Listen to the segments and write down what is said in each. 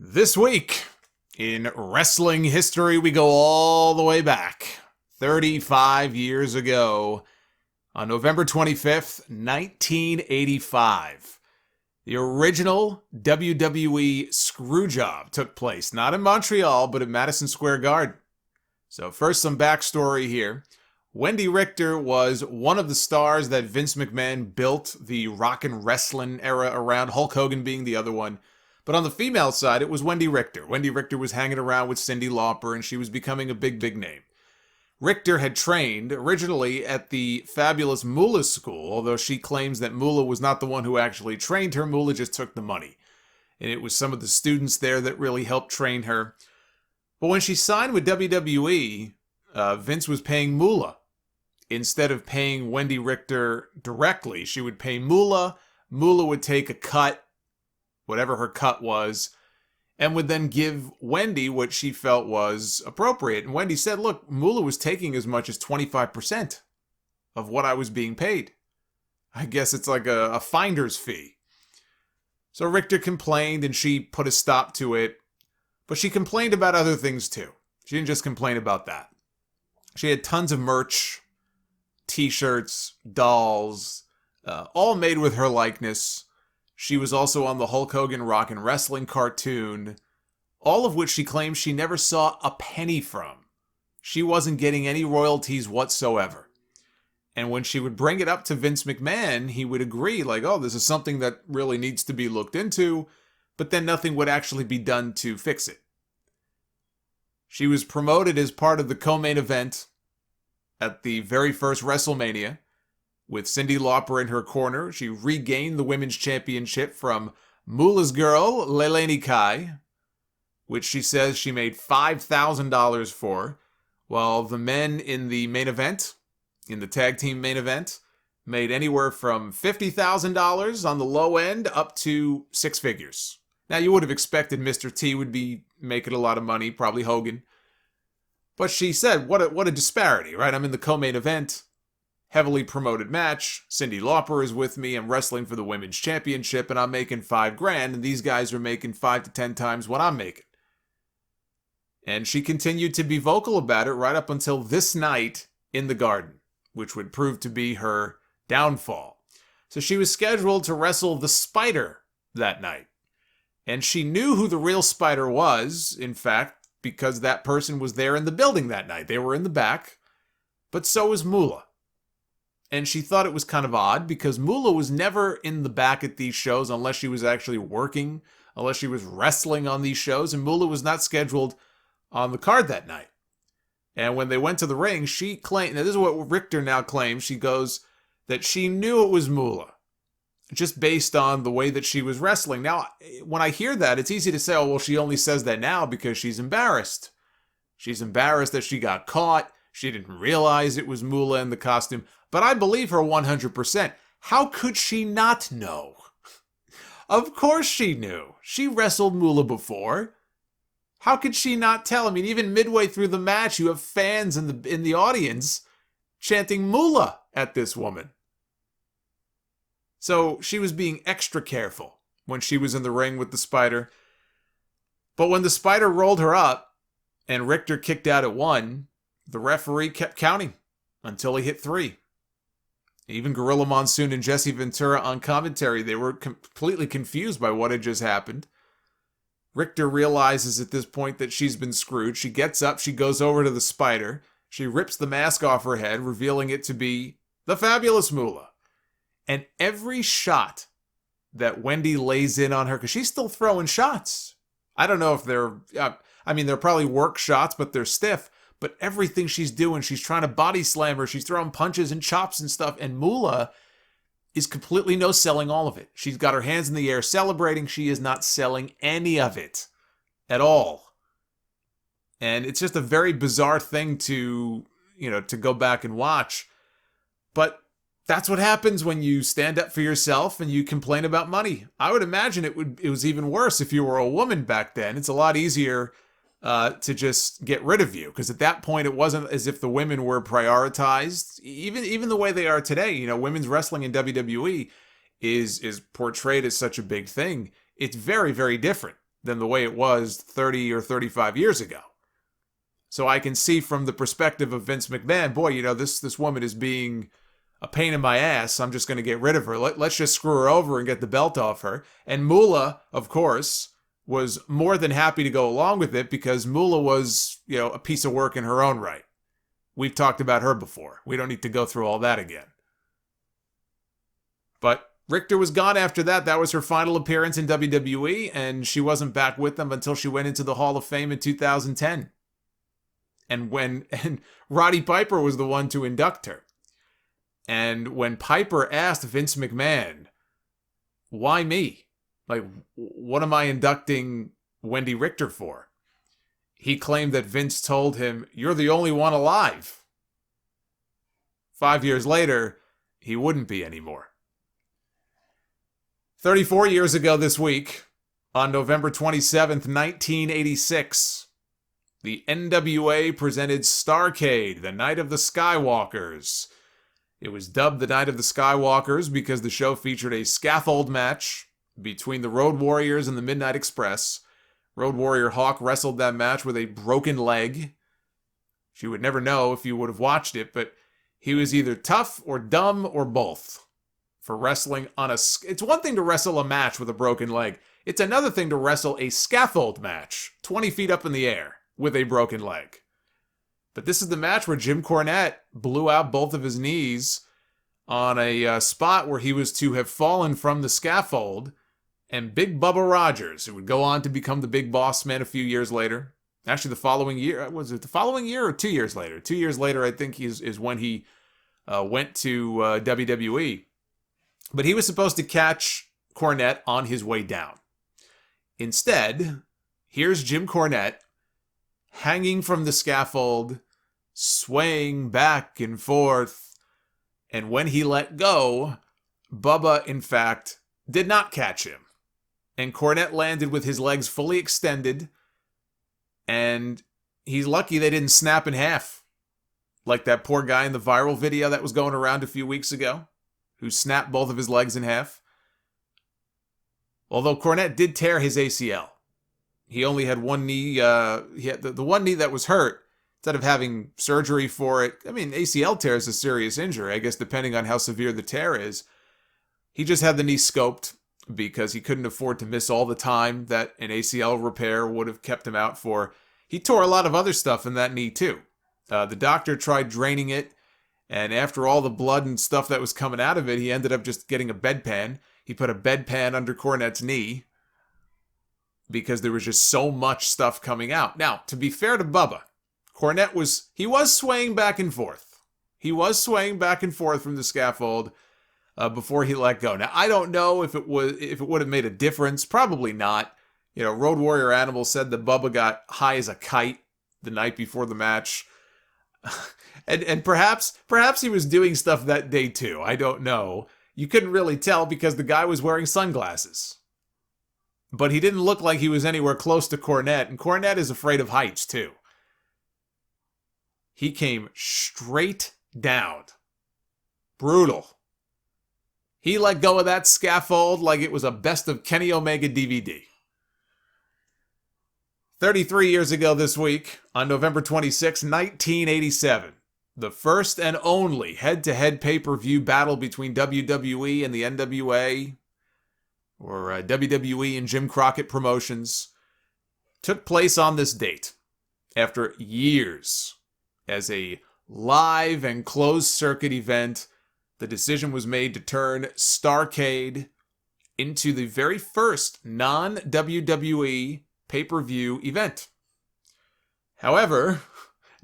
This week, in wrestling history, we go all the way back, 35 years ago, on November 25th, 1985. The original WWE screwjob took place, not in Montreal, but at Madison Square Garden. So first, some backstory here. Wendy Richter was one of the stars that Vince McMahon built the rock and wrestling era around, Hulk Hogan being the other one. But on the female side, it was Wendy Richter. Wendy Richter was hanging around with Cyndi Lauper, and she was becoming a big name. Richter had trained originally at the fabulous Moolah School, although she claims that Moolah was not the one who actually trained her. Moolah just took the money. And it was some of the students there that really helped train her. But when she signed with WWE, Vince was paying Moolah. Instead of paying Wendy Richter directly, she would pay Moolah. Moolah would take a cut, whatever her cut was, and would then give Wendy what she felt was appropriate. And Wendy said, look, Moolah was taking as much as 25% of what I was being paid. I guess it's like a finder's fee. So Richter complained, and she put a stop to it. But she complained about other things too. She didn't just complain about that. She had tons of merch, t-shirts, dolls, all made with her likeness. She was also on the Hulk Hogan rock and wrestling cartoon, all of which she claims she never saw a penny from. She wasn't getting any royalties whatsoever. And when she would bring it up to Vince McMahon, he would agree, like, oh, this is something that really needs to be looked into, but then nothing would actually be done to fix it. She was promoted as part of the co-main event at the very first WrestleMania. With Cyndi Lauper in her corner, she regained the women's championship from Moolah's girl, Leilani Kai, which she says she made $5,000 for, while the men in the main event, in the tag team main event, made anywhere from $50,000 on the low end up to six figures. Now, you would have expected Mr. T would be making a lot of money, probably Hogan. But she said, what a disparity, right? I'm in the co-main event. Heavily promoted match. Cyndi Lauper is with me. I'm wrestling for the women's championship, and I'm making $5,000, and these guys are making 5 to 10 times what I'm making. And she continued to be vocal about it right up until this night in the Garden, which would prove to be her downfall. So she was scheduled to wrestle the Spider that night. And she knew who the real Spider was, in fact, because that person was there in the building that night. They were in the back, but so was Moolah. And she thought it was kind of odd because Moolah was never in the back at these shows unless she was actually working, unless she was wrestling on these shows, and Moolah was not scheduled on the card that night. And when they went to the ring, she claimed, now this is what Richter now claims, she goes that she knew it was Moolah, just based on the way that she was wrestling. Now, when I hear that, it's easy to say, oh, well, she only says that now because she's embarrassed. She's embarrassed that she got caught. She didn't realize it was Moolah in the costume. But I believe her 100%. How could she not know? Of course she knew. She wrestled Moolah before. How could she not tell? I mean, even midway through the match, you have fans in the audience chanting Moolah at this woman. So she was being extra careful when she was in the ring with the Spider. But when the Spider rolled her up and Richter kicked out at 1, the referee kept counting until he hit 3. Even Gorilla Monsoon and Jesse Ventura on commentary, they were completely confused by what had just happened. Richter realizes at this point that she's been screwed. She gets up, she goes over to the Spider. She rips the mask off her head, revealing it to be the fabulous Moolah. And every shot that Wendy lays in on her, because she's still throwing shots. I don't know if they're probably work shots, but they're stiff. But everything she's doing, she's trying to body slam her. She's throwing punches and chops and stuff. And Moolah is completely no-selling all of it. She's got her hands in the air celebrating. She is not selling any of it at all. And it's just a very bizarre thing to go back and watch. But that's what happens when you stand up for yourself and you complain about money. I would imagine it was even worse if you were a woman back then. It's a lot easier to just get rid of you, because at that point it wasn't as if the women were prioritized, even the way they are today. Women's wrestling in WWE is portrayed as such a big thing. It's very, very different. than the way it was 30 or 35 years ago. So I can see from the perspective of Vince McMahon, boy, you know, this woman is being a pain in my ass. I'm just going to get rid of her. Let's just screw her over and get the belt off her. And Moolah, of course, was more than happy to go along with it because Moolah was, you know, a piece of work in her own right. We've talked about her before. We don't need to go through all that again. But Richter was gone after that. That was her final appearance in WWE, and she wasn't back with them until she went into the Hall of Fame in 2010. And Roddy Piper was the one to induct her. And when Piper asked Vince McMahon, why me? Like, what am I inducting Wendy Richter for? He claimed that Vince told him, you're the only one alive. 5 years later, he wouldn't be anymore. 34 years ago this week, on November 27th, 1986, the NWA presented Starrcade, the Night of the Skywalkers. It was dubbed the Night of the Skywalkers because the show featured a scaffold match between the Road Warriors and the Midnight Express. Road Warrior Hawk wrestled that match with a broken leg. You would never know if you would have watched it, but he was either tough or dumb or both for wrestling on a... It's one thing to wrestle a match with a broken leg. It's another thing to wrestle a scaffold match 20 feet up in the air with a broken leg. But this is the match where Jim Cornette blew out both of his knees on a spot where he was to have fallen from the scaffold, and Big Bubba Rogers, who would go on to become the Big Boss Man a few years later. Actually, the following year, was it the following year or 2 years later? 2 years later, I think, is when he went to WWE. But he was supposed to catch Cornette on his way down. Instead, here's Jim Cornette hanging from the scaffold, swaying back and forth, and when he let go, Bubba, in fact, did not catch him. And Cornette landed with his legs fully extended, and he's lucky they didn't snap in half, like that poor guy in the viral video that was going around a few weeks ago, who snapped both of his legs in half. Although Cornette did tear his ACL. He only had one knee, he had the one knee that was hurt, instead of having surgery for it. I mean, ACL tear is a serious injury, I guess, depending on how severe the tear is. He just had the knee scoped because he couldn't afford to miss all the time that an ACL repair would have kept him out for. He tore a lot of other stuff in that knee, too. The doctor tried draining it, and after all the blood and stuff that was coming out of it, he ended up just getting a bedpan. He put a bedpan under Cornette's knee, because there was just so much stuff coming out. Now, to be fair to Bubba, Cornette was swaying back and forth. He was swaying back and forth from the scaffold before he let go. Now, I don't know if it would have made a difference. Probably not. You know, Road Warrior Animal said that Bubba got high as a kite the night before the match. and perhaps he was doing stuff that day too. I don't know. You couldn't really tell because the guy was wearing sunglasses. But he didn't look like he was anywhere close to Cornette, and Cornette is afraid of heights, too. He came straight down. Brutal. He let go of that scaffold like it was a Best of Kenny Omega DVD. 33 years ago this week, on November 26, 1987, the first and only head-to-head pay-per-view battle between WWE and the NWA, or WWE and Jim Crockett Promotions, took place on this date after years. As a live and closed-circuit event, the decision was made to turn Starrcade into the very first non-WWE pay-per-view event. However,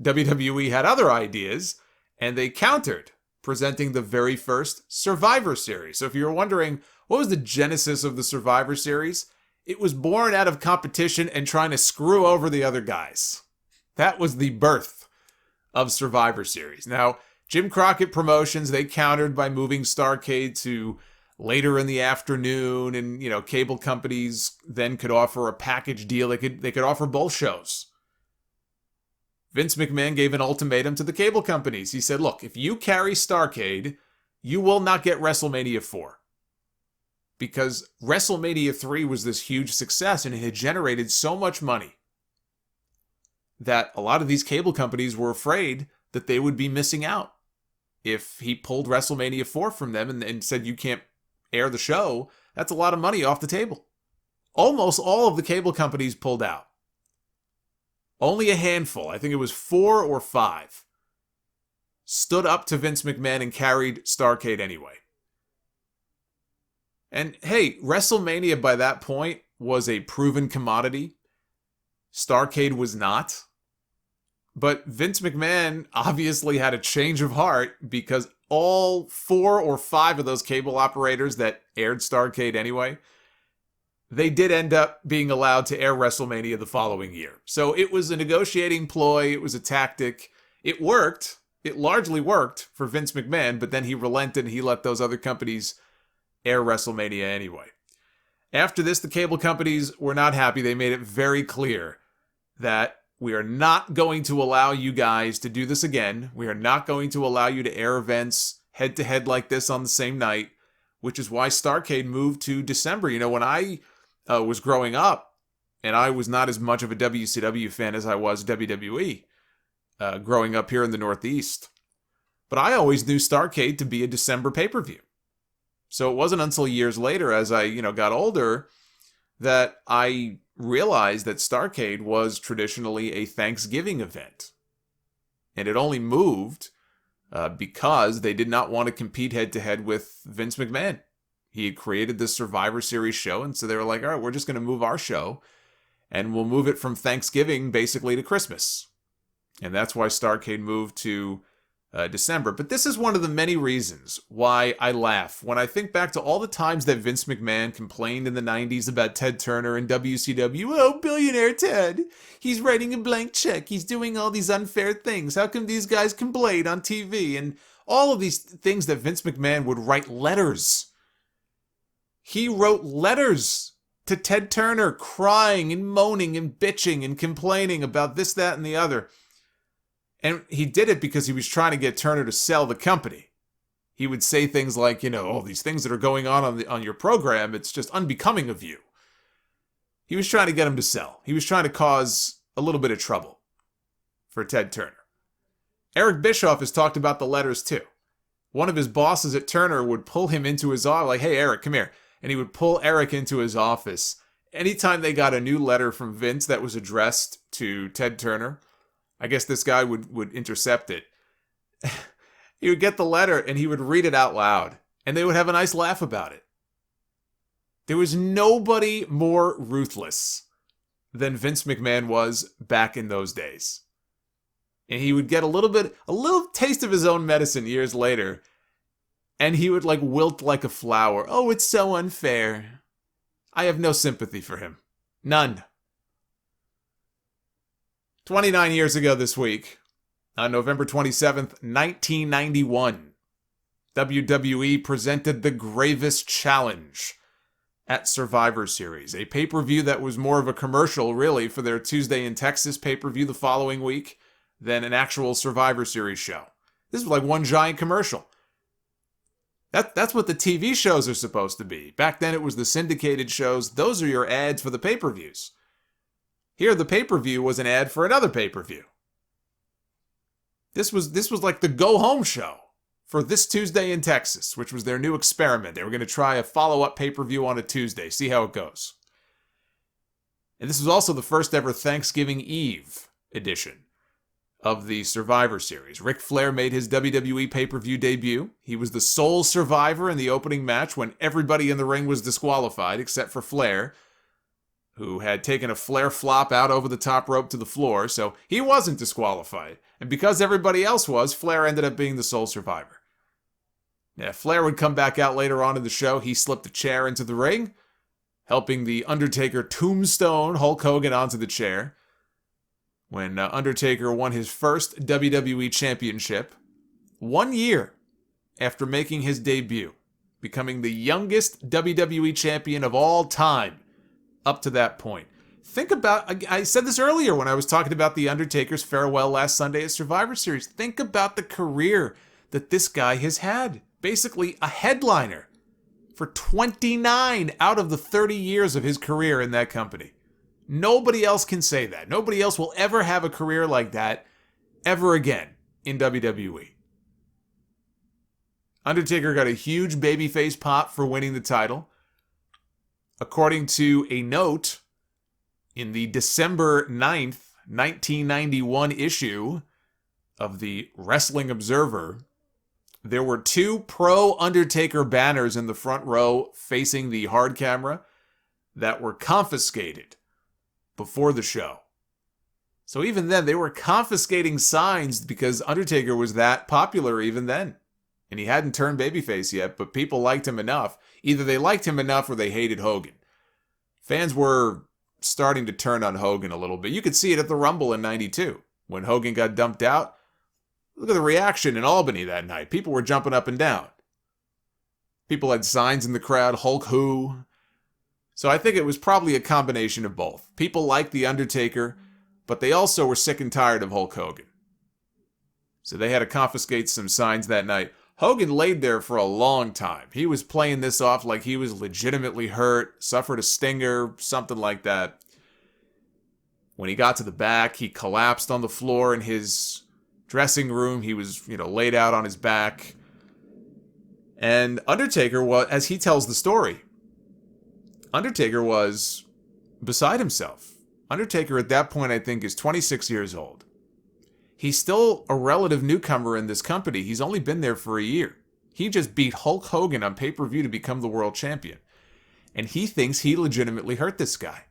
WWE had other ideas, and they countered, presenting the very first Survivor Series. So if you're wondering, what was the genesis of the Survivor Series? It was born out of competition and trying to screw over the other guys. That was the birth of Survivor Series. Now, Jim Crockett Promotions, they countered by moving Starrcade to later in the afternoon, and, you know, cable companies then could offer a package deal. They could offer both shows. Vince McMahon gave an ultimatum to the cable companies. He said, look, if you carry Starrcade, you will not get WrestleMania 4. because WrestleMania 3 was this huge success and it had generated so much money that a lot of these cable companies were afraid that they would be missing out if he pulled WrestleMania 4 from them and said you can't air the show. That's a lot of money off the table. Almost all of the cable companies pulled out. Only a handful, I think it was 4 or 5, stood up to Vince McMahon and carried Starrcade anyway. And hey, WrestleMania by that point was a proven commodity. Starrcade was not. But Vince McMahon obviously had a change of heart because all 4 or 5 of those cable operators that aired Starrcade anyway, they did end up being allowed to air WrestleMania the following year. So it was a negotiating ploy. It was a tactic. It worked. It largely worked for Vince McMahon, but then he relented and he let those other companies air WrestleMania anyway. After this, the cable companies were not happy. They made it very clear that we are not going to allow you guys to do this again. We are not going to allow you to air events head-to-head like this on the same night, which is why Starrcade moved to December. You know, when I was growing up, and I was not as much of a WCW fan as I was WWE growing up here in the Northeast, but I always knew Starrcade to be a December pay-per-view. So it wasn't until years later, as I got older, that I realized that Starrcade was traditionally a Thanksgiving event. And it only moved because they did not want to compete head-to-head with Vince McMahon. He had created this Survivor Series show, and so they were like, all right, we're just going to move our show, and we'll move it from Thanksgiving basically to Christmas. And that's why Starrcade moved to December. But this is one of the many reasons why I laugh when I think back to all the times that Vince McMahon complained in the 90s about Ted Turner and WCW. Oh, billionaire Ted. He's writing a blank check. He's doing all these unfair things. How come these guys can blade on TV? And all of these things that Vince McMahon would write letters. He wrote letters to Ted Turner crying and moaning and bitching and complaining about this, that, and the other. And he did it because he was trying to get Turner to sell the company. He would say things like, oh, these things that are going on your program, it's just unbecoming of you. He was trying to get him to sell. He was trying to cause a little bit of trouble for Ted Turner. Eric Bischoff has talked about the letters too. One of his bosses at Turner would pull him into his office, like, hey, Eric, come here. And he would pull Eric into his office. Anytime they got a new letter from Vince that was addressed to Ted Turner, I guess this guy would intercept it. He would get the letter and he would read it out loud. And they would have a nice laugh about it. There was nobody more ruthless than Vince McMahon was back in those days. And he would get a little taste of his own medicine years later. And he would wilt like a flower. Oh, it's so unfair. I have no sympathy for him. None. 29 years ago this week, on November 27th, 1991, WWE presented the gravest challenge at Survivor Series, a pay-per-view that was more of a commercial, really, for their Tuesday in Texas pay-per-view the following week than an actual Survivor Series show. This was like one giant commercial. That's what the TV shows are supposed to be. Back then it was the syndicated shows. Those are your ads for the pay-per-views. Here the pay-per-view was an ad for another pay-per-view. This was like the go-home show for this Tuesday in Texas, which was their new experiment. They were going to try a follow-up pay-per-view on a Tuesday, see how it goes. And this was also the first ever Thanksgiving Eve edition of the Survivor Series. Ric Flair made his WWE pay-per-view debut. He was the sole survivor in the opening match when everybody in the ring was disqualified except for Flair, who had taken a Flair flop out over the top rope to the floor, so he wasn't disqualified. And because everybody else was, Flair ended up being the sole survivor. Yeah, Flair would come back out later on in the show. He slipped a chair into the ring, helping the Undertaker tombstone Hulk Hogan onto the chair. When Undertaker won his first WWE Championship, 1 year after making his debut, becoming the youngest WWE Champion of all time up to that point. Think about, I said this earlier when I was talking about The Undertaker's farewell last Sunday at Survivor Series. Think about the career that this guy has had. Basically a headliner for 29 out of the 30 years of his career in that company. Nobody else can say that. Nobody else will ever have a career like that ever again in WWE. Undertaker got a huge babyface pop for winning the title. According to a note in the December 9th, 1991 issue of the Wrestling Observer, there were 2 pro-Undertaker banners in the front row facing the hard camera that were confiscated before the show. So even then, they were confiscating signs because Undertaker was that popular even then. And he hadn't turned babyface yet, but people liked him enough. Either they liked him enough or they hated Hogan. Fans were starting to turn on Hogan a little bit. You could see it at the Rumble in 92. When Hogan got dumped out, look at the reaction in Albany that night. People were jumping up and down. People had signs in the crowd, Hulk Who. So I think it was probably a combination of both. People liked The Undertaker, but they also were sick and tired of Hulk Hogan. So they had to confiscate some signs that night. Hogan laid there for a long time. He was playing this off like he was legitimately hurt, suffered a stinger, something like that. When he got to the back, he collapsed on the floor in his dressing room. He was, laid out on his back. And Undertaker was, as he tells the story, Undertaker was beside himself. Undertaker at that point, I think, is 26 years old. He's still a relative newcomer in this company. He's only been there for a year. He just beat Hulk Hogan on pay-per-view to become the world champion. And he thinks he legitimately hurt this guy.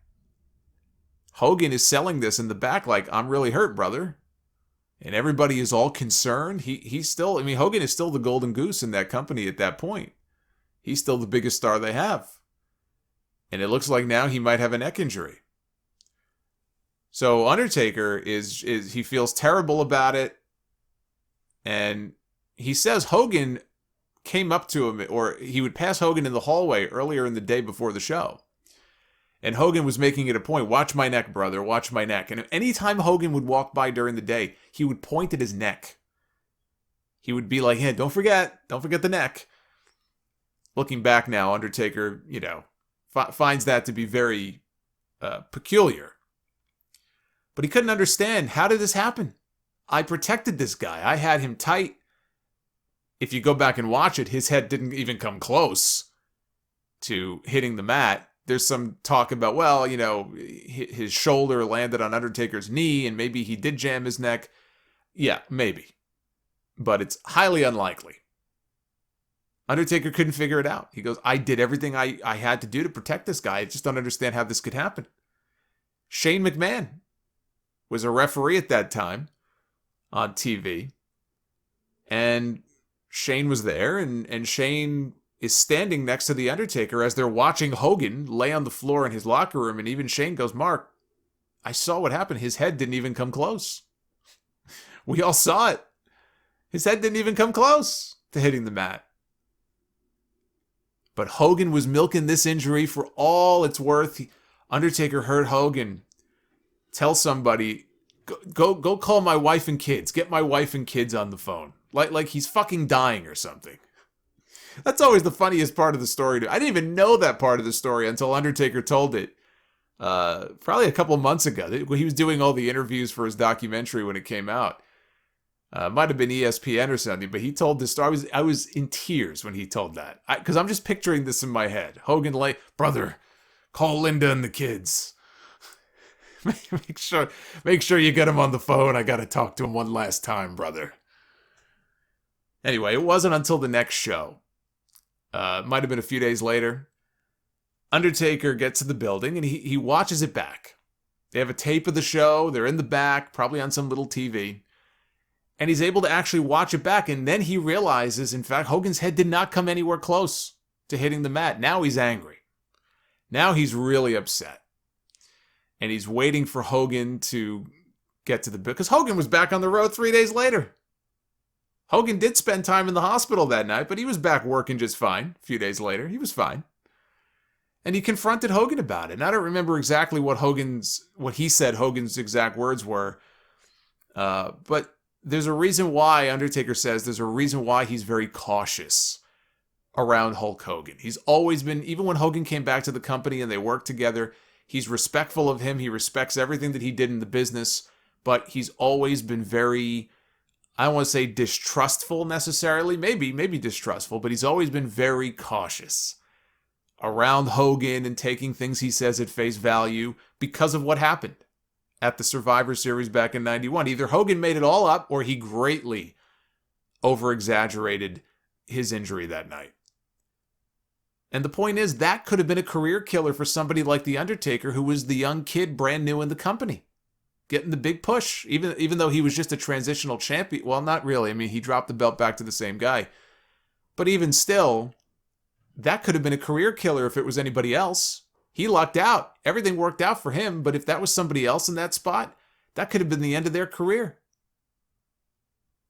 Hogan is selling this in the back like, I'm really hurt, brother. And everybody is all concerned. Hogan is still the golden goose in that company at that point. He's still the biggest star they have. And it looks like now he might have a neck injury. So Undertaker he feels terrible about it. And he says Hogan came up to him, or he would pass Hogan in the hallway earlier in the day before the show. And Hogan was making it a point, watch my neck, brother, watch my neck. And anytime Hogan would walk by during the day, he would point at his neck. He would be like, hey, don't forget the neck. Looking back now, Undertaker, finds that to be very peculiar. But he couldn't understand, how did this happen? I protected this guy. I had him tight. If you go back and watch it, his head didn't even come close to hitting the mat. There's some talk about, his shoulder landed on Undertaker's knee and maybe he did jam his neck. Yeah, maybe. But it's highly unlikely. Undertaker couldn't figure it out. He goes, I did everything I had to do to protect this guy. I just don't understand how this could happen. Shane McMahon was a referee at that time on TV. And Shane was there, and Shane is standing next to The Undertaker as they're watching Hogan lay on the floor in his locker room. And even Shane goes, Mark, I saw what happened. His head didn't even come close. We all saw it. His head didn't even come close to hitting the mat. But Hogan was milking this injury for all it's worth. Undertaker heard Hogan tell somebody, go call my wife and kids. Get my wife and kids on the phone. Like he's fucking dying or something. That's always the funniest part of the story. I didn't even know that part of the story until Undertaker told it probably a couple months ago. He was doing all the interviews for his documentary when it came out. Might have been ESPN or something, but he told this story. I was in tears when he told that. Because I'm just picturing this in my head. Hogan brother, call Linda and the kids. make sure you get him on the phone. I got to talk to him one last time, brother. Anyway, it wasn't until the next show. Might have been a few days later. Undertaker gets to the building and he watches it back. They have a tape of the show. They're in the back, probably on some little TV. And he's able to actually watch it back. And then he realizes, in fact, Hogan's head did not come anywhere close to hitting the mat. Now he's angry. Now he's really upset. And he's waiting for Hogan to get to the... Because Hogan was back on the road 3 days later. Hogan did spend time in the hospital that night, but he was back working just fine a few days later. He was fine. And he confronted Hogan about it. And I don't remember exactly what he said Hogan's exact words were. But there's a reason why, Undertaker says, there's a reason why he's very cautious around Hulk Hogan. He's always been, even when Hogan came back to the company and they worked together, he's respectful of him. He respects everything that he did in the business, but he's always been very, I don't want to say distrustful necessarily, maybe distrustful, but he's always been very cautious around Hogan and taking things he says at face value because of what happened at the Survivor Series back in 91. Either Hogan made it all up or he greatly over-exaggerated his injury that night. And the point is, that could have been a career killer for somebody like The Undertaker, who was the young kid brand new in the company, getting the big push, even though he was just a transitional champion. Well, not really. I mean, he dropped the belt back to the same guy. But even still, that could have been a career killer if it was anybody else. He lucked out. Everything worked out for him, but if that was somebody else in that spot, that could have been the end of their career.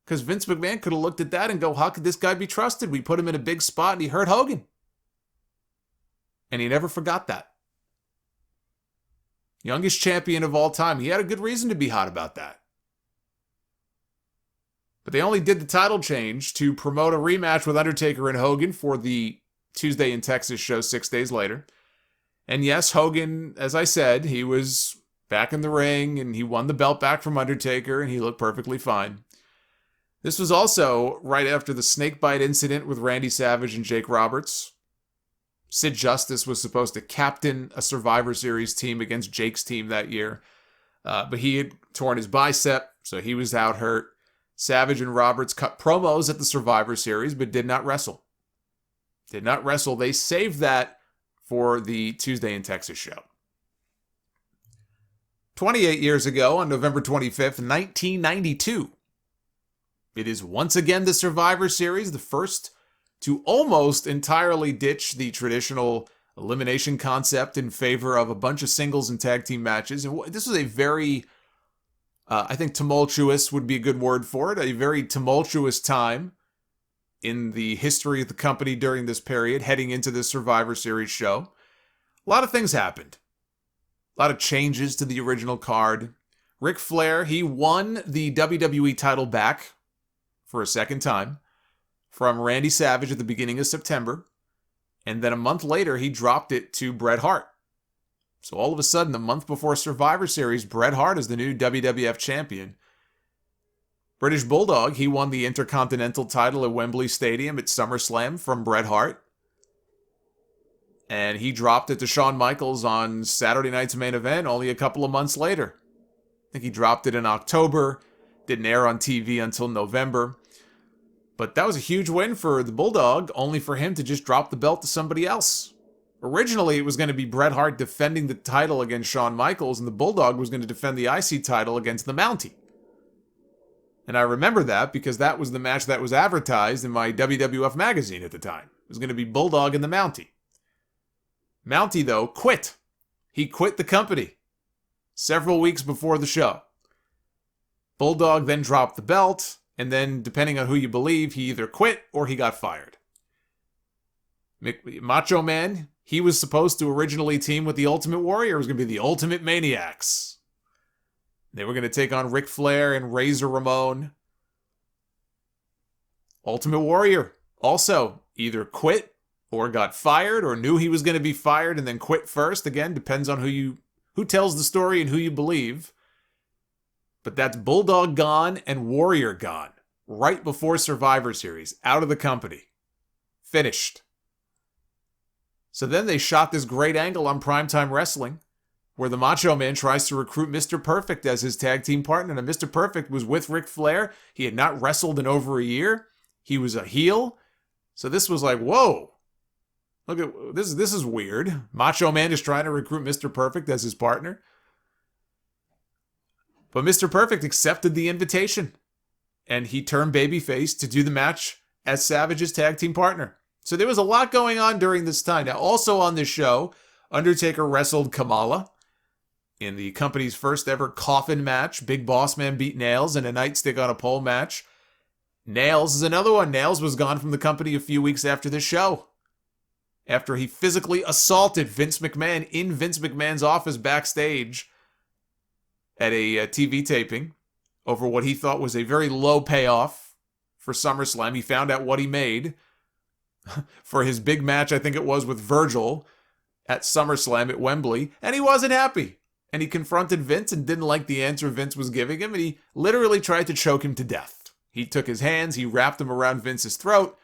Because Vince McMahon could have looked at that and go, how could this guy be trusted? We put him in a big spot and he hurt Hogan. And he never forgot that. Youngest champion of all time. He had a good reason to be hot about that. But they only did the title change to promote a rematch with Undertaker and Hogan for the Tuesday in Texas show 6 days later. And yes, Hogan, as I said, he was back in the ring and he won the belt back from Undertaker and he looked perfectly fine. This was also right after the snakebite incident with Randy Savage and Jake Roberts. Sid Justice was supposed to captain a Survivor Series team against Jake's team that year. But he had torn his bicep, so he was out hurt. Savage and Roberts cut promos at the Survivor Series, but did not wrestle. They saved that for the Tuesday in Texas show. 28 years ago, on November 25th, 1992, it is once again the Survivor Series, the first to almost entirely ditch the traditional elimination concept in favor of a bunch of singles and tag team matches. And this was a very, I think tumultuous would be a good word for it, a very tumultuous time in the history of the company during this period, heading into the Survivor Series show. A lot of things happened. A lot of changes to the original card. Ric Flair, he won the WWE title back for a second time from Randy Savage at the beginning of September. And then a month later, he dropped it to Bret Hart. So all of a sudden, a month before Survivor Series, Bret Hart is the new WWF champion. British Bulldog, he won the Intercontinental title at Wembley Stadium at SummerSlam from Bret Hart. And he dropped it to Shawn Michaels on Saturday night's main event only a couple of months later. I think he dropped it in October, didn't air on TV until November. But that was a huge win for the Bulldog, only for him to just drop the belt to somebody else. Originally, it was going to be Bret Hart defending the title against Shawn Michaels, and the Bulldog was going to defend the IC title against the Mountie. And I remember that because that was the match that was advertised in my WWF magazine at the time. It was going to be Bulldog and the Mountie. Mountie, though, quit. He quit the company several weeks before the show. Bulldog then dropped the belt, and then, depending on who you believe, he either quit or he got fired. Macho Man, he was supposed to originally team with the Ultimate Warrior. It was going to be the Ultimate Maniacs. They were going to take on Ric Flair and Razor Ramon. Ultimate Warrior also either quit or got fired or knew he was going to be fired and then quit first. Again, depends on who tells the story and who you believe. But that's Bulldog gone and Warrior gone right before Survivor Series, out of the company. Finished. So then they shot this great angle on Primetime Wrestling where the Macho Man tries to recruit Mr. Perfect as his tag team partner. And Mr. Perfect was with Ric Flair. He had not wrestled in over a year. He was a heel. So this was like, whoa. Look at this. This is weird. Macho Man is trying to recruit Mr. Perfect as his partner. But Mr. Perfect accepted the invitation. And he turned babyface to do the match as Savage's tag team partner. So there was a lot going on during this time. Now, also on this show, Undertaker wrestled Kamala in the company's first ever coffin match. Big Boss Man beat Nails in a nightstick on a pole match. Nails is another one. Nails was gone from the company a few weeks after this show, after he physically assaulted Vince McMahon in Vince McMahon's office backstage at a TV taping over what he thought was a very low payoff for SummerSlam. He found out what he made. for his big match, I think it was with Virgil at SummerSlam at Wembley, and he wasn't happy. And he confronted Vince and didn't like the answer Vince was giving him, and he literally tried to choke him to death. He took his hands, he wrapped them around Vince's throat.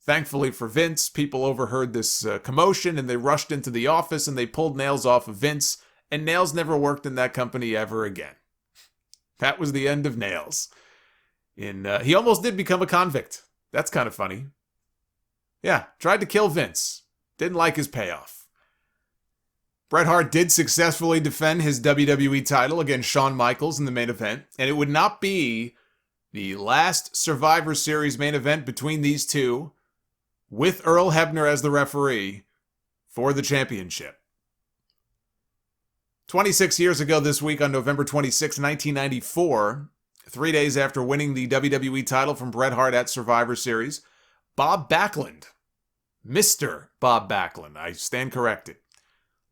Thankfully for Vince, people overheard this commotion, and they rushed into the office, and they pulled nails off of Vince, and Nails never worked in that company ever again. That was the end of Nails. He almost did become a convict. That's kind of funny. Yeah, tried to kill Vince. Didn't like his payoff. Bret Hart did successfully defend his WWE title against Shawn Michaels in the main event, and it would not be the last Survivor Series main event between these two, with Earl Hebner as the referee, for the championship. 26 years ago this week, on November 26, 1994, 3 days after winning the WWE title from Bret Hart at Survivor Series, Bob Backlund, Mr. Bob Backlund, I stand corrected,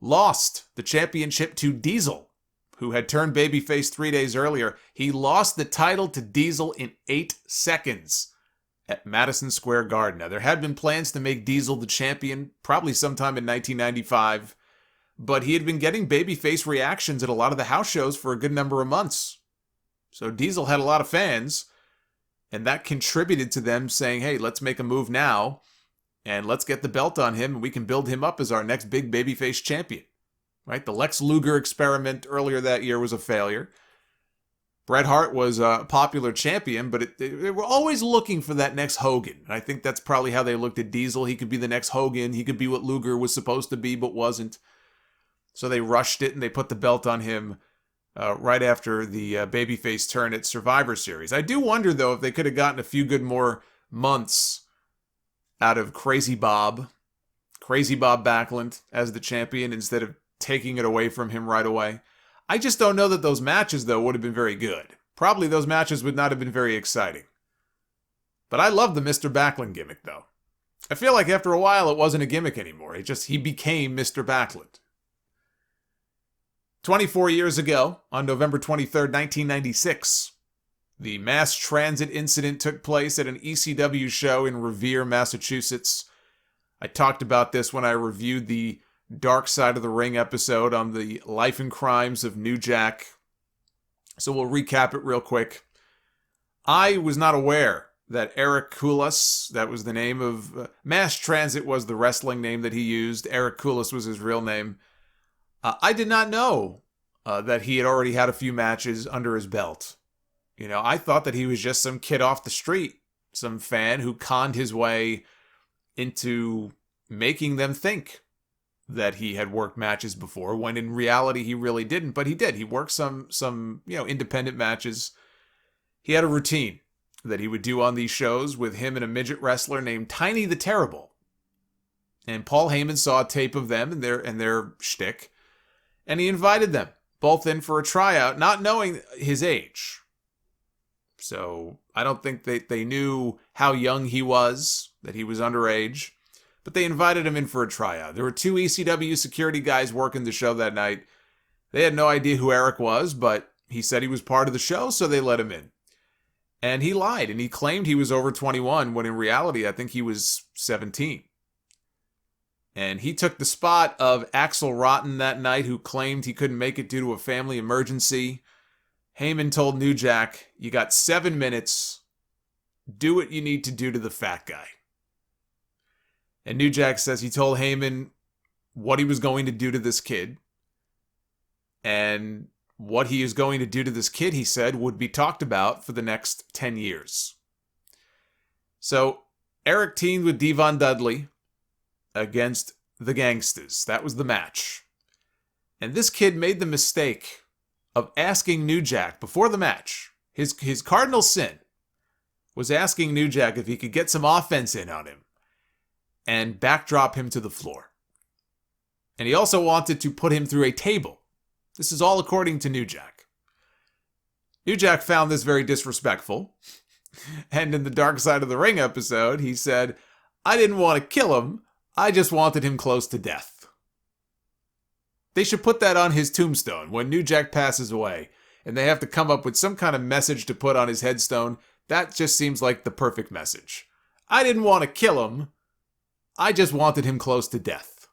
lost the championship to Diesel, who had turned babyface 3 days earlier. He lost the title to Diesel in 8 seconds at Madison Square Garden. Now, there had been plans to make Diesel the champion probably sometime in 1995, but he had been getting babyface reactions at a lot of the house shows for a good number of months. So Diesel had a lot of fans, and that contributed to them saying, hey, let's make a move now, and let's get the belt on him, and we can build him up as our next big babyface champion. Right? The Lex Luger experiment earlier that year was a failure. Bret Hart was a popular champion, but they were always looking for that next Hogan. And I think that's probably how they looked at Diesel. He could be the next Hogan. He could be what Luger was supposed to be, but wasn't. So they rushed it, and they put the belt on him right after the babyface turn at Survivor Series. I do wonder, though, if they could have gotten a few good more months out of Crazy Bob Backlund as the champion instead of taking it away from him right away. I just don't know that those matches, though, would have been very good. Probably those matches would not have been very exciting. But I love the Mr. Backlund gimmick, though. I feel like after a while it wasn't a gimmick anymore. He became Mr. Backlund. 24 years ago, on November 23rd, 1996, the mass transit incident took place at an ECW show in Revere, Massachusetts. I talked about this when I reviewed the Dark Side of the Ring episode on the life and crimes of New Jack. So we'll recap it real quick. I was not aware that Eric Koulas, that was the name of... Mass Transit was the wrestling name that he used. Eric Koulas was his real name. I did not know that he had already had a few matches under his belt. You know, I thought that he was just some kid off the street, some fan who conned his way into making them think that he had worked matches before, when in reality he really didn't, but he did. He worked some independent matches. He had a routine that he would do on these shows with him and a midget wrestler named Tiny the Terrible. And Paul Heyman saw a tape of them and their shtick, and he invited them both in for a tryout, not knowing his age. So I don't think they knew how young he was, that he was underage. But they invited him in for a tryout. There were 2 ECW security guys working the show that night. They had no idea who Eric was, but he said he was part of the show, so they let him in. And he lied, and he claimed he was over 21, when in reality, I think he was 17. And he took the spot of Axel Rotten that night, who claimed he couldn't make it due to a family emergency. Heyman told New Jack, you got 7 minutes. Do what you need to do to the fat guy. And New Jack says he told Heyman what he was going to do to this kid. And what he is going to do to this kid, he said, would be talked about for the next 10 years. So Eric teamed with Devon Dudley against the Gangstas. That was the match. And this kid made the mistake of asking New Jack before the match. His cardinal sin was asking New Jack if he could get some offense in on him and backdrop him to the floor. And he also wanted to put him through a table. This is all according to New Jack. New Jack found this very disrespectful. And in the Dark Side of the Ring episode, he said, I didn't want to kill him, I just wanted him close to death. They should put that on his tombstone when New Jack passes away, and they have to come up with some kind of message to put on his headstone. That just seems like the perfect message. I didn't want to kill him, I just wanted him close to death.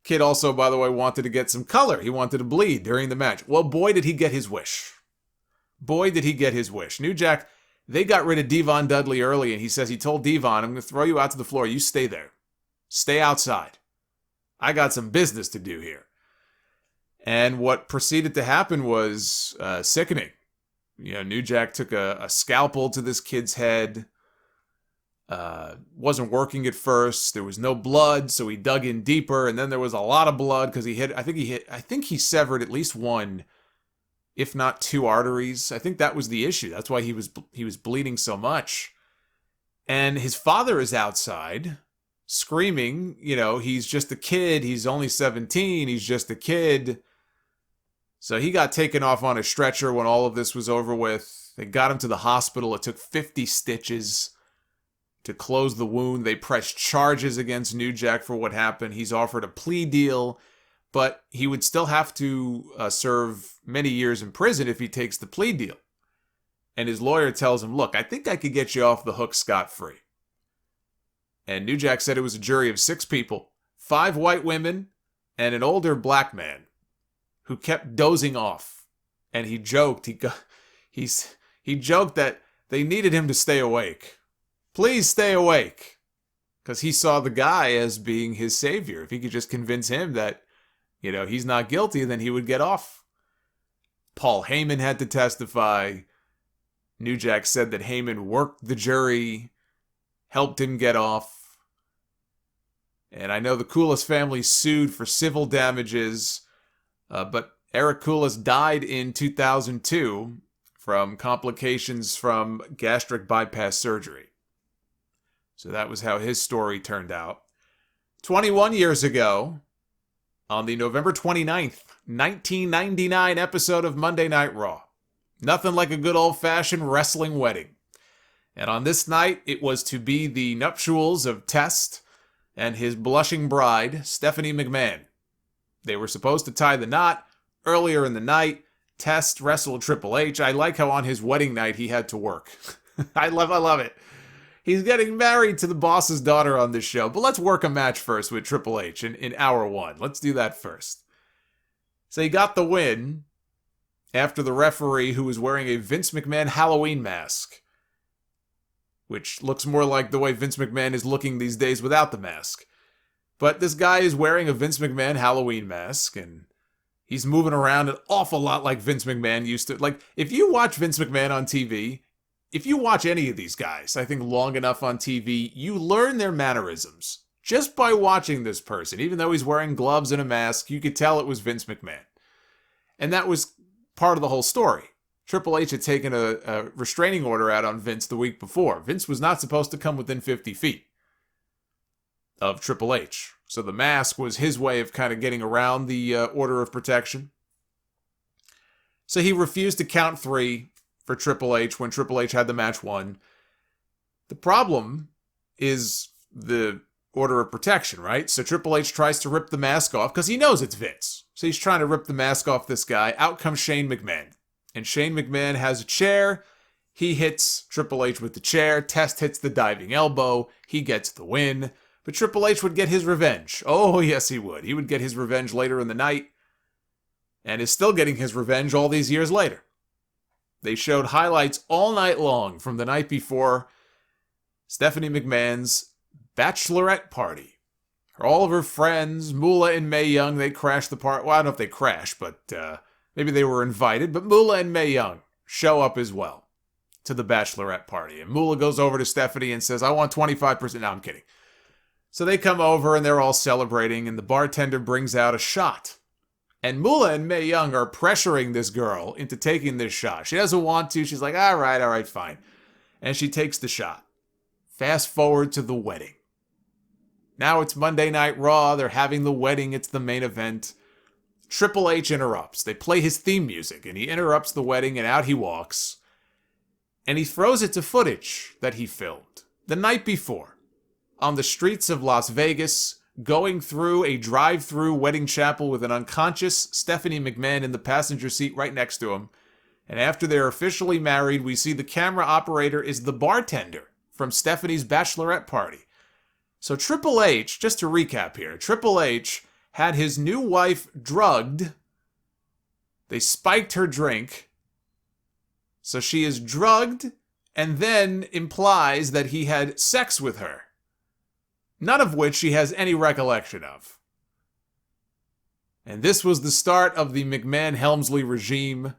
Kid also, by the way, wanted to get some color. He wanted to bleed during the match. Well, boy, did he get his wish. Boy, did he get his wish. New Jack, they got rid of Devon Dudley early, and he says he told Devon, I'm going to throw you out to the floor. You stay there. Stay outside. I got some business to do here. And what proceeded to happen was sickening. New Jack took a scalpel to this kid's head. Wasn't working at first. There was no blood, so he dug in deeper, and then there was a lot of blood because I think he severed at least one, if not two arteries. I think that was the issue. That's why he was bleeding so much. And his father is outside screaming, he's just a kid. He's only 17. He's just a kid. So he got taken off on a stretcher when all of this was over with. They got him to the hospital. It took 50 stitches to close the wound. They pressed charges against New Jack for what happened. He's offered a plea deal, but he would still have to serve many years in prison if he takes the plea deal. And his lawyer tells him, look, I think I could get you off the hook scot-free. And New Jack said it was a jury of 6 people, 5 white women, and an older black man who kept dozing off. And he joked, he joked that they needed him to stay awake. Please stay awake. Because he saw the guy as being his savior. If he could just convince him that, he's not guilty, then he would get off. Paul Heyman had to testify. New Jack said that Heyman worked the jury, helped him get off. And I know the Koulis family sued for civil damages, but Eric Koulis died in 2002 from complications from gastric bypass surgery. So that was how his story turned out. 21 years ago, on the November 29th, 1999 episode of Monday Night Raw, nothing like a good old-fashioned wrestling wedding. And on this night, it was to be the nuptials of Test and his blushing bride, Stephanie McMahon. They were supposed to tie the knot. Earlier in the night, Test wrestled Triple H. I like how on his wedding night he had to work. I love it. He's getting married to the boss's daughter on this show. But let's work a match first with Triple H in hour 1. Let's do that first. So he got the win after the referee, who was wearing a Vince McMahon Halloween mask, which looks more like the way Vince McMahon is looking these days without the mask. But this guy is wearing a Vince McMahon Halloween mask, and he's moving around an awful lot like Vince McMahon used to. Like, if you watch Vince McMahon on TV, if you watch any of these guys, I think long enough on TV, you learn their mannerisms. Just by watching this person, even though he's wearing gloves and a mask, you could tell it was Vince McMahon. And that was part of the whole story. Triple H had taken a restraining order out on Vince the week before. Vince was not supposed to come within 50 feet of Triple H. So the mask was his way of kind of getting around the order of protection. So he refused to count 3 for Triple H when Triple H had the match won. The problem is the order of protection, right? So Triple H tries to rip the mask off because he knows it's Vince. So he's trying to rip the mask off this guy. Out comes Shane McMahon. And Shane McMahon has a chair. He hits Triple H with the chair. Test hits the diving elbow. He gets the win. But Triple H would get his revenge. Oh, yes, he would. He would get his revenge later in the night. And is still getting his revenge all these years later. They showed highlights all night long from the night before Stephanie McMahon's bachelorette party. All of her friends, Moolah and Mae Young, they crashed the party. Well, I don't know if they crashed, but maybe they were invited. But Moolah and Mae Young show up as well to the bachelorette party. And Moolah goes over to Stephanie and says, I want 25%. No, I'm kidding. So they come over and they're all celebrating, and the bartender brings out a shot. And Moolah and Mae Young are pressuring this girl into taking this shot. She doesn't want to. She's like, all right, fine. And she takes the shot. Fast forward to the wedding. Now it's Monday Night Raw. They're having the wedding. It's the main event. Triple H interrupts. They play his theme music, and he interrupts the wedding, and out he walks. And he throws it to footage that he filmed the night before on the streets of Las Vegas, going through a drive-through wedding chapel with an unconscious Stephanie McMahon in the passenger seat right next to him. And after they're officially married, we see the camera operator is the bartender from Stephanie's bachelorette party. So Triple H, just to recap here, Triple H had his new wife drugged. They spiked her drink. So she is drugged and then implies that he had sex with her. None of which she has any recollection of. And this was the start of the McMahon-Helmsley regime.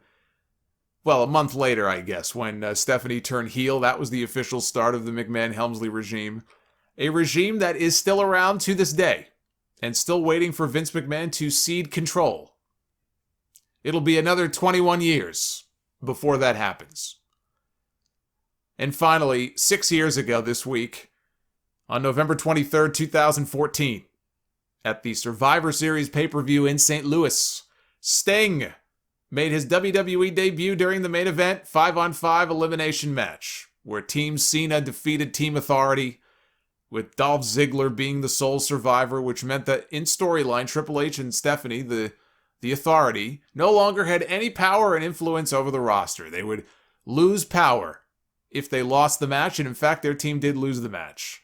Well, a month later, I guess, when Stephanie turned heel, that was the official start of the McMahon-Helmsley regime. A regime that is still around to this day, and still waiting for Vince McMahon to cede control. It'll be another 21 years before that happens. And finally, 6 years ago this week, on November 23rd, 2014, at the Survivor Series pay-per-view in St. Louis, Sting made his WWE debut during the main event 5-on-5 elimination match, where Team Cena defeated Team Authority, with Dolph Ziggler being the sole survivor, which meant that in storyline, Triple H and Stephanie, the Authority, no longer had any power and influence over the roster. They would lose power if they lost the match, and in fact, their team did lose the match.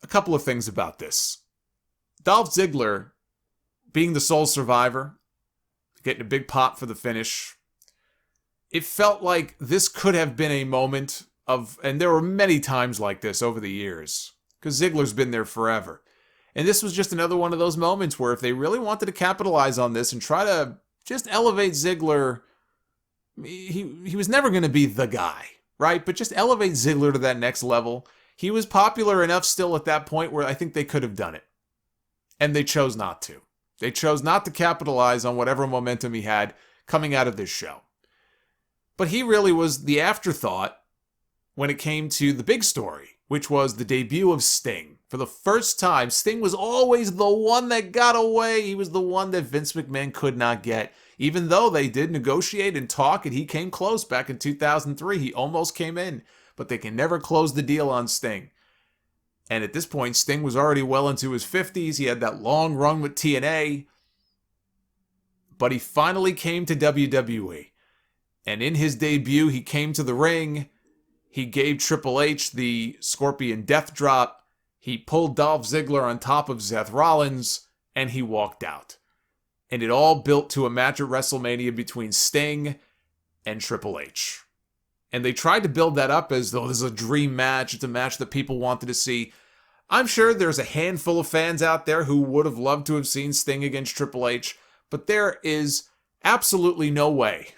A couple of things about this. Dolph Ziggler, being the sole survivor, getting a big pop for the finish, it felt like this could have been a moment of, and there were many times like this over the years, because Ziggler's been there forever. And this was just another one of those moments where if they really wanted to capitalize on this and try to just elevate Ziggler, he was never going to be the guy, right? But just elevate Ziggler to that next level. He was popular enough still at that point where I think they could have done it. And they chose not to. They chose not to capitalize on whatever momentum he had coming out of this show. But he really was the afterthought when it came to the big story, which was the debut of Sting. For the first time, Sting was always the one that got away. He was the one that Vince McMahon could not get. Even though they did negotiate and talk, and he came close back in 2003. He almost came in, but they can never close the deal on Sting. And at this point, Sting was already well into his 50s. He had that long run with TNA. But he finally came to WWE. And in his debut, he came to the ring. He gave Triple H the Scorpion Death Drop. He pulled Dolph Ziggler on top of Seth Rollins. And he walked out. And it all built to a match at WrestleMania between Sting and Triple H. And they tried to build that up as though this is a dream match. It's a match that people wanted to see. I'm sure there's a handful of fans out there who would have loved to have seen Sting against Triple H. But there is absolutely no way.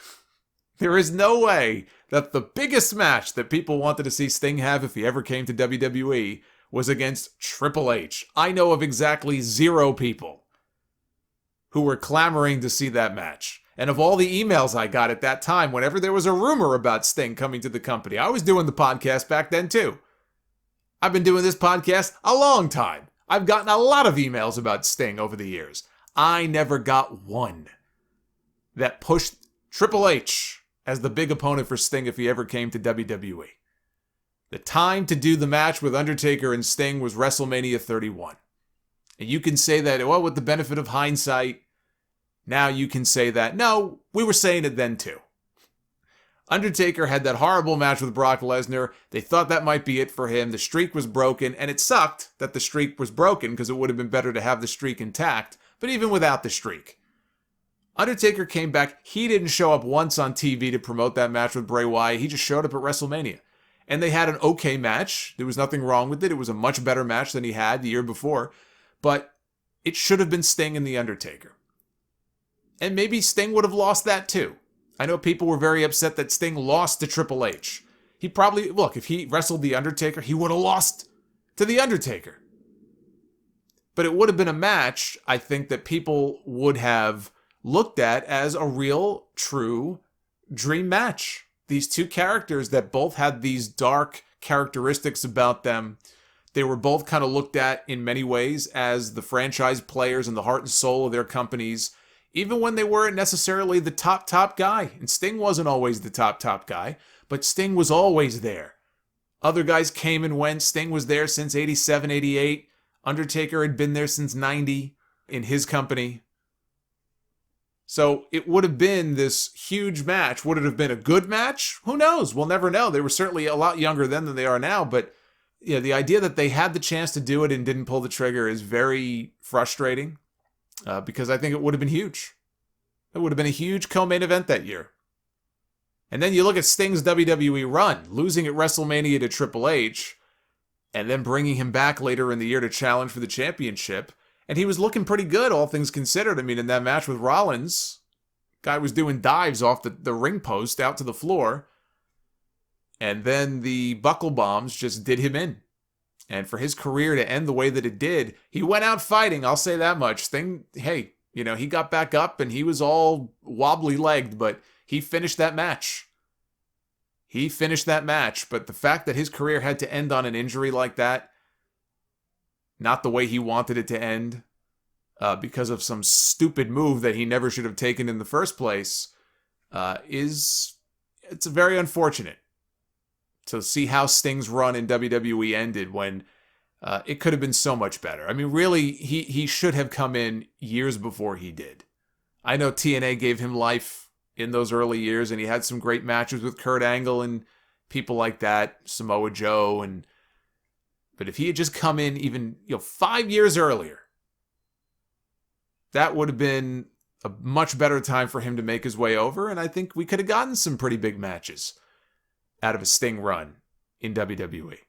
There is no way that the biggest match that people wanted to see Sting have if he ever came to WWE was against Triple H. I know of exactly 0 people who were clamoring to see that match. And of all the emails I got at that time, whenever there was a rumor about Sting coming to the company, I was doing the podcast back then too. I've been doing this podcast a long time. I've gotten a lot of emails about Sting over the years. I never got one that pushed Triple H as the big opponent for Sting if he ever came to WWE. The time to do the match with Undertaker and Sting was WrestleMania 31. And you can say that, well, with the benefit of hindsight, now you can say that. No, we were saying it then too. Undertaker had that horrible match with Brock Lesnar. They thought that might be it for him. The streak was broken, and it sucked that the streak was broken because it would have been better to have the streak intact. But even without the streak, Undertaker came back. He didn't show up once on TV to promote that match with Bray Wyatt. He just showed up at WrestleMania. And they had an okay match. There was nothing wrong with it. It was a much better match than he had the year before. But it should have been Sting and The Undertaker. And maybe Sting would have lost that too. I know people were very upset that Sting lost to Triple H. He probably, look, if he wrestled The Undertaker, he would have lost to The Undertaker. But it would have been a match, I think, that people would have looked at as a real, true dream match. These two characters that both had these dark characteristics about them. They were both kind of looked at in many ways as the franchise players and the heart and soul of their companies, even when they weren't necessarily the top guy. And Sting wasn't always the top guy, but Sting was always there. Other guys came and went. Sting was there since 87, 88. Undertaker had been there since 90 in his company. So it would have been this huge match. Would it have been a good match? Who knows? We'll never know. They were certainly a lot younger then than they are now, but the idea that they had the chance to do it and didn't pull the trigger is very frustrating because I think it would have been huge. It would have been a huge co-main event that year. And then you look at Sting's WWE run, losing at WrestleMania to Triple H, and then bringing him back later in the year to challenge for the championship. And he was looking pretty good, all things considered. I mean, in that match with Rollins, guy was doing dives off the ring post out to the floor. And then the buckle bombs just did him in. And for his career to end the way that it did, he went out fighting, I'll say that much. Sting, hey, he got back up and he was all wobbly-legged, but he finished that match. But the fact that his career had to end on an injury like that, not the way he wanted it to end, because of some stupid move that he never should have taken in the first place, it's very unfortunate to see how Sting's run in WWE ended when it could have been so much better. I mean, really, he should have come in years before he did. I know TNA gave him life in those early years, and he had some great matches with Kurt Angle and people like that, Samoa Joe, but if he had just come in even 5 years earlier, that would have been a much better time for him to make his way over, and I think we could have gotten some pretty big matches out of a Sting run in WWE.